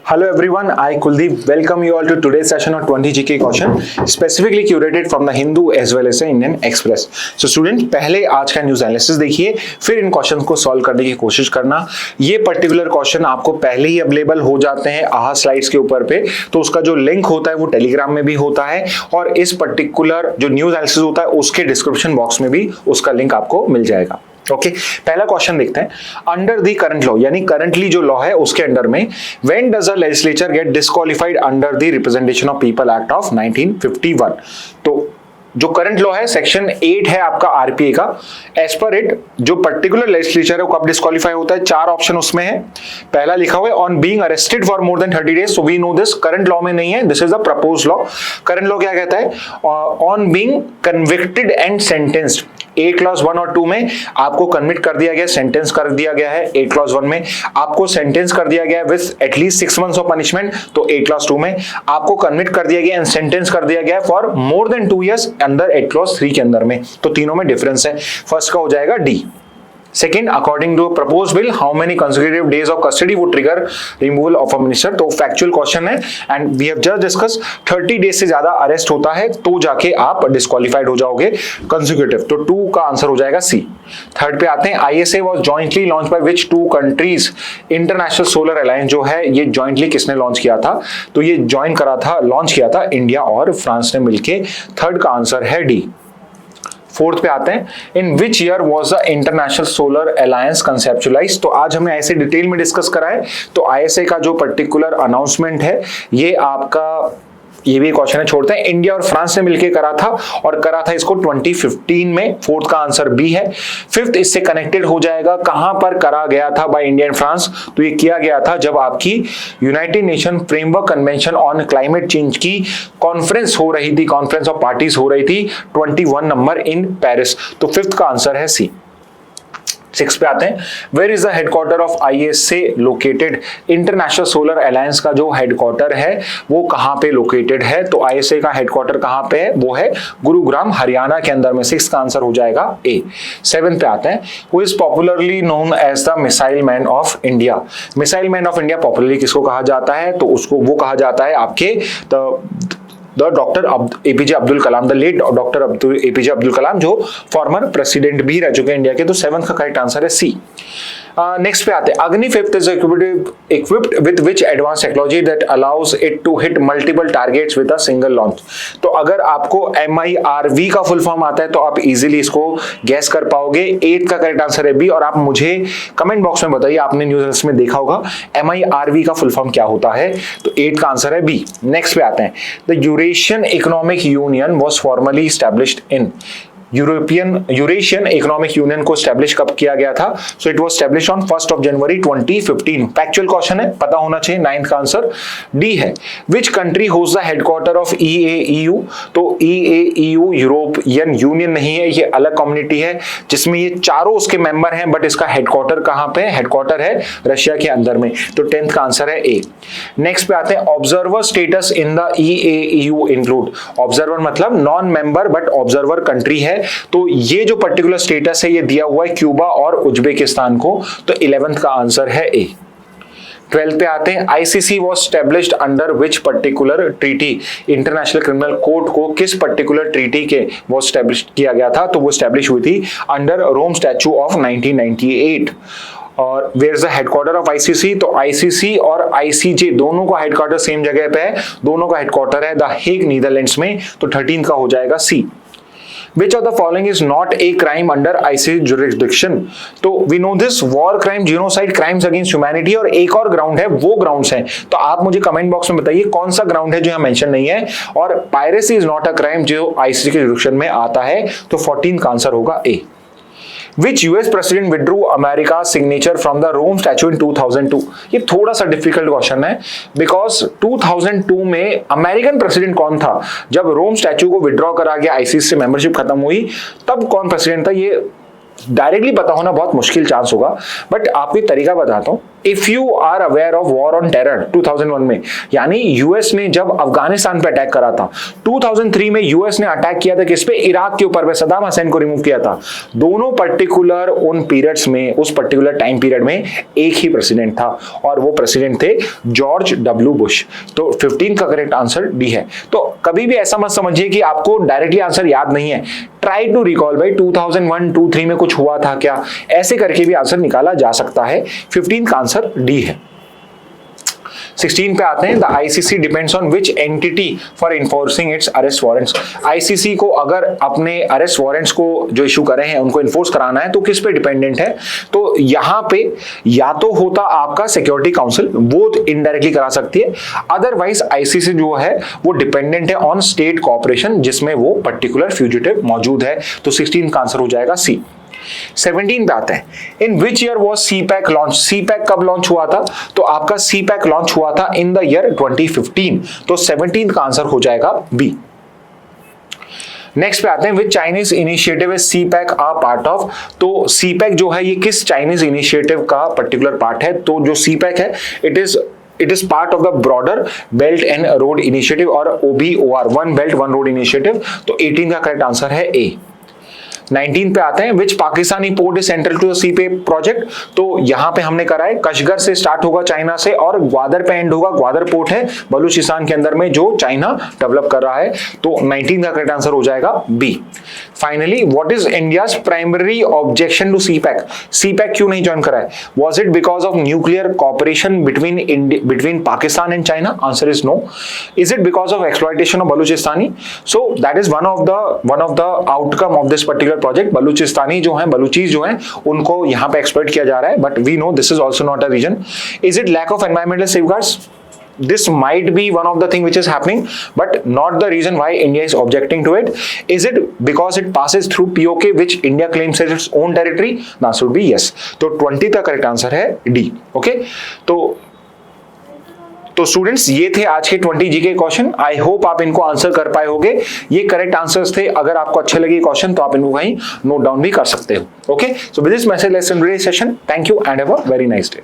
Hello everyone, I Kuldeep welcome you all to today's session on 20 GK question specifically curated from the Hindu as well as the Indian Express. So student पहले आज का news analysis देखिए, फिर इन question को solve करने की कोशिश करना। ये पर्टिकुलर क्वेश्चन आपको पहले ही अवेलेबल हो जाते हैं आहा स्लाइड्स के ऊपर पे, तो उसका जो लिंक होता है वो टेलीग्राम में भी होता है और इस पर्टिकुलर जो न्यूज एनालिसिस होता है उसके डिस्क्रिप्शन बॉक्स में भी उसका लिंक आपको मिल जाएगा। ओके पहला क्वेश्चन देखते हैं। अंडर द करंट लॉ, यानी करंटली जो लॉ है उसके अंडर में when does a legislature get disqualified under the representation of people act of 1951। तो जो करंट लॉ है सेक्शन 8 है आपका आरपीए का, एज पर इट जो पर्टिकुलर लेजिस्लेचर है वो कब डिस्क्वालीफाई होता है, चार ऑप्शन उसमें है। पहला लिखा हुआ है on being arrested for more than 30 days, so we know this, current law में नहीं है, this is the proposed law. Current law क्या कहता है, on being convicted and sentenced. A clause 1 और 2 में आपको कन्विक्ट कर दिया गया, सेंटेंस कर दिया गया है। ए क्लॉज 1 में आपको सेंटेंस कर दिया गया है with at least 6 months of punishment, तो ए क्लॉज 2 में आपको कन्विक्ट कर दिया गया एंड सेंटेंस कर दिया गया फॉर मोर देन 2 इयर्स अंदर ए क्लॉज 3 के अंदर में। तो तीनों में डिफरेंस है, फर्स्ट का हो जाएगा D. Second, according to proposed bill, how many consecutive days of custody would trigger removal of a minister? तो factual question है and we have just discussed 30 days से ज्यादा अरेस्ट होता है तो जाके आप डिस्क्वालिफाइड हो जाओगे consecutive, तो 2 का आंसर हो जाएगा सी। थर्ड पे आते हैं, ISA was jointly launched by which two countries? International solar alliance जो है ये जॉइंटली किसने लॉन्च किया था, तो ये ज्वाइन करा था, लॉन्च किया था इंडिया और फ्रांस ने मिलके। थर्ड का आंसर है डी। फोर्थ पे आते हैं, in which year was the international solar alliance conceptualised. तो आज हमने ऐसे डिटेल में डिस्कस करा है, तो आईएसए का जो पर्टिकुलर अनाउंसमेंट है ये आपका, ये भी क्वेश्चन है, छोड़ते हैं, इंडिया और फ्रांस ने मिलकर करा था और करा था इसको 2015 में। फोर्थ का आंसर बी है। फिफ्थ इससे कनेक्टेड हो जाएगा, कहां पर करा गया था बाय इंडिया एंड फ्रांस, तो ये किया गया था जब आपकी United nation framework convention on climate change की कॉन्फ्रेंस हो रही थी, कॉन्फ्रेंस ऑफ पार्टीज हो रही थी 21 नंबर इन पेरिस, तो फिफ्थ का आंसर है सी। 6 पे आते हैं, where is the headquarter of ISA located. International solar Alliance का जो हेडक्वार्टर है वो कहां पे लोकेटेड है, तो आईएसए का हेडक्वार्टर कहां पे है, वो है गुरुग्राम हरियाणा के अंदर में। 6 का आंसर हो जाएगा ए। 7 पे आते हैं, who is popularly known as the missile man of India. Missile man of India popularly किसको कहा जाता है, तो उसको वो कहा जाता है आपके the doctor APJ Abdul Kalam, the late doctor APJ Abdul Kalam, जो फॉर्मर प्रेसिडेंट भी रह चुके हैं इंडिया के। तो 7 का करेक्ट आंसर है सी। नेक्स्ट पे आते हैं, अग्नि 5th is equipped with which advanced technology that allows it to hit multiple targets with a single launch। तो अगर आपको MIRV का फुल फॉर्म आता है तो आप इजीली इसको गैस कर पाओगे। 8 का करेक्ट आंसर है बी। और आप मुझे कमेंट बॉक्स में बताइए, आपने न्यूज़ में देखा होगा MIRV का फुल फॉर्म क्या होता है, तो 8 का आंसर है बी। नेक्स्ट पे आते हैं, the Eurasian economic union was formally established in. Eurasian economic union को स्टैब्लिश कब किया गया था, so it was establish on 1 January 2015। Factual question है, पता होना चाहिए। 9th का आंसर डी है। Which country holds the headquarter of EAEU। तो EAEU यूरोपियन यूनियन नहीं है, ये अलग कम्युनिटी है जिसमें ये चारों उसके मेंबर हैं, बट इसका हेडक्वार्टर कहां पे है, हेडक्वार्टर है रशिया के अंदर में, तो 10th का आंसर है ए। नेक्स्ट पे आते हैं, observer status in the EAEU include. Observer मतलब non member but observer country है, तो ये जो पर्टिकुलर स्टेटस है ये दिया हुआ है क्यूबा और उज्बेकिस्तान को, तो 11th का आंसर है ए। 12 पे आते हैं, ICC was established under which particular treaty। International criminal court को किस पर्टिकुलर ट्रीटी के वो स्टैब्लिश किया गया था, तो वो स्टैब्लिश हुई थी अंडर रोम स्टैच्यू ऑफ 1998। और where is the headquarter of ICC, तो ICC और ICJ दोनों का हेडक्वार्टर सेम जगह पे है, दोनों का हेडक्वार्टर है द हेग नीदरलैंड्स में, तो 13 का हो जाएगा सी। Which of the following is not a crime under ICC jurisdiction? तो we know this, war crime, genocide, crimes against humanity, और एक और ग्राउंड है, वो ग्राउंड्स हैं। तो आप मुझे कमेंट बॉक्स में बताइए कौन सा ग्राउंड है जो यहाँ मेंशन नहीं है, और piracy is not a crime जो ICC के जुरिडिक्शन में आता है, तो 14 का आंसर होगा ए। Which US president withdrew America's signature from the Rome Statute in 2002? ये थोड़ा सा डिफिकल्ट क्वेश्चन है, बिकॉज 2002 में अमेरिकन प्रेसिडेंट कौन था जब रोम स्टैच्यू को विड्रॉ करा गया, ICC से मेंबरशिप खत्म हुई, तब कौन प्रेसिडेंट था, ये डायरेक्टली पता होना बहुत मुश्किल चांस होगा, बट आपको एक तरीका बताता हूँ। If you are aware of war on terror 2001 में, यानी यूएस ने जब अफगानिस्तान पे अटैक करा था, 2003 में यूएस ने अटैक किया था किस पे, इराक के ऊपर पे, सद्दाम हुसैन को रिमूव किया था। दोनों पर्टिकुलर उन पीरियड्स में, उस पर्टिकुलर टाइम पीरियड में एक ही प्रेसिडेंट था और वो प्रेसिडेंट थे जॉर्ज डब्ल्यू बुश। तो 15 का करेक्ट आंसर डी है। तो कभी भी ऐसा मत समझिए कि आपको डायरेक्टली आंसर याद नहीं है, ट्राई टू रिकॉल भाई 2001, 2003 में कुछ हुआ था क्या, ऐसे करके भी आंसर निकाला जा सकता है। 15 का आंसर डी है। 16 पे आते हैं, the ICC depends on which entity for enforcing it's arrest warrants. ICC को अगर अपने अरेस्ट वारंट्स को जो इशू करे हैं उनको इन्फोर्स कराना है तो किस पे डिपेंडेंट है, तो यहाँ पे या तो होता आपका सिक्योरिटी काउंसिल, वो इनडायरेक्टली करा सकती है, अदरवाइज आईसीसी जो है वो डिपेंडेंट है ऑन स्टेट कॉर्पोरेशन जिसमें वो पर्टिकुलर फ्यूजिटिव मौजूद है। तो 16 का आंसर हो जाएगा सी। 17 पे आते हैं, in which year was CPEC launch. CPEC कब लॉन्च हुआ था, तो आपका सीपैक लॉन्च हुआ था इन द ईयर 2015। तो 17 का आंसर हो जाएगा बी। नेक्स्ट पे आते हैं, which Chinese initiative is CPEC a part of. तो सीपैक जो है ये किस चाइनीज इनिशिएटिव का पर्टिकुलर पार्ट है, तो जो सीपैक है it is part of the broader Belt and Road Initiative और OBOR, One Belt One Road Initiative। तो 18 का करेक्ट आंसर है ए। 19 पे आते हैं, which Pakistani port is central to the CPEC project. तो यहां पे हमने करा है कशगर से स्टार्ट होगा चाइना से और ग्वादर पे एंड होगा। ग्वादर पोर्ट है बलूचिस्तान के अंदर में जो चाइना डेवलप कर रहा है। तो 19 का करेक्ट आंसर हो जाएगा B. Finally, what is India's primary objection to CPEC. CPEC क्यों नहीं ज्वाइन करा है, was it because of nuclear cooperation between Pakistan and China, answer is no. Is it because of exploitation of Baluchistani, so that is one of the outcome of this particular project. Baluchistani जो है, बलूचीज जो हैं उनको यहां पे एक्सप्लॉइट किया जा रहा है, but we know this is also not a reason. Is it lack of environmental safeguards, this might be one of the thing which is happening but not the reason why India is objecting to it. Is it because it passes through POK which India claims as its own territory, the answer would be yes। तो 20 का correct answer है D. Okay, तो students ये थे आज के 20 GK question. I hope आप इनको आंसर कर पाए होगे। ये करेक्ट आंसर्स थे। अगर आपको अच्छे लगे क्वेश्चन तो आप इनको कहीं नोट डाउन भी कर सकते हो। Okay, so with this message let's end today session. Thank you and have a very nice day.